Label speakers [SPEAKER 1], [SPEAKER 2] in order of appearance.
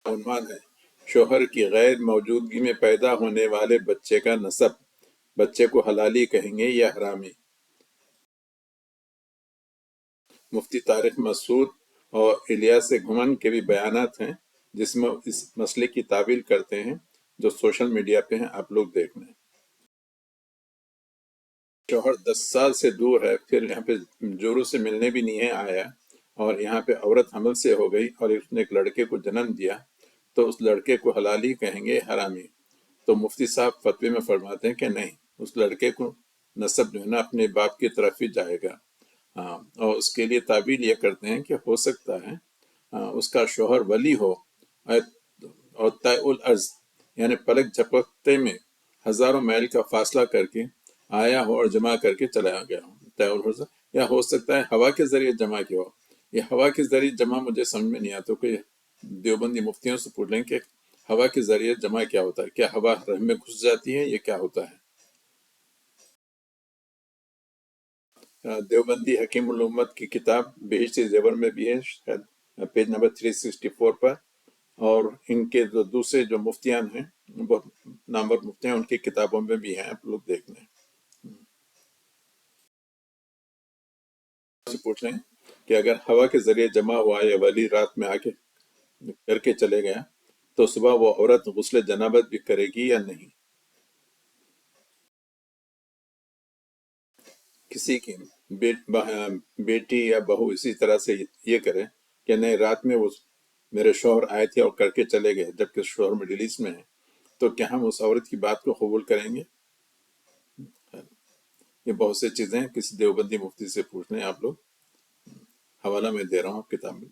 [SPEAKER 1] عنوان ہے شوہر کی غیر موجودگی میں پیدا ہونے والے بچے کا نسب، بچے کو حلالی کہیں گے یا حرامی؟ مفتی طارق مسعود اور الیاس گھمن کے بھی بیانات ہیں جس میں اس مسئلے کی تعویل کرتے ہیں، جو سوشل میڈیا پہ ہیں، آپ لوگ دیکھ لیں۔ شوہر 10 سال سے دور ہے، پھر یہاں پہ جورو سے ملنے بھی نہیں آیا، اور یہاں پہ عورت حمل سے ہو گئی اور اس نے ایک لڑکے کو جنم دیا، تو اس لڑکے کو حلالی کہیں گے حرامی؟ تو مفتی صاحب فتوی میں فرماتے ہیں کہ نہیں، اس لڑکے کو نسب جو ہے نا اپنے باپ کی طرف ہی جائے گا۔ ہاں، اور اس کے لیے تعبیر یہ کرتے ہیں کہ ہو سکتا ہے اس کا شوہر ولی ہو اور طے الارض، یعنی پلک جھپکتے میں ہزاروں میل کا فاصلہ کر کے آیا ہو اور جمع کر کے چلا گیا ہو، طے الارض، یا ہو سکتا ہے ہوا کے ذریعے جمع کیا ہو۔ یہ ہوا کے ذریعے جمع مجھے سمجھ میں نہیں آتا، کہ دیوبندی مفتیوں سے پوچھ لیں کہ ہوا کے ذریعے جمع کیا ہوتا ہے، کیا ہوا رحم میں گھس جاتی ہے، یہ کیا ہوتا ہے؟ دیوبندی حکیم الامت کی کتاب بہشت زیور میں بھی ہے، شاید پیج نمبر 364 پر، اور ان کے جو دوسرے جو مفتیان ہیں، بہت نامور مفتی ہیں، ان کی کتابوں میں بھی ہیں، آپ لوگ دیکھ لیں۔ سے پوچھ لیں کہ اگر ہوا کے ذریعے جمع ہوا یا ولی رات میں آ کے کر کے چلے گیا، تو صبح وہ عورت غسل جنابت بھی کرے گی یا نہیں؟ کسی کی بیٹی یا بہو اسی طرح سے یہ کرے کہ نہیں، رات میں وہ میرے شوہر آئے تھے اور کر کے چلے گئے جبکہ شوہر مڈل ایسٹ میں ہے، تو کیا ہم اس عورت کی بات کو قبول کریں گے؟ یہ بہت سی چیزیں ہیں، کسی دیوبندی مفتی سے پوچھ لیں آپ لوگ، حوالہ میں دے رہا ہوں کتاب میں۔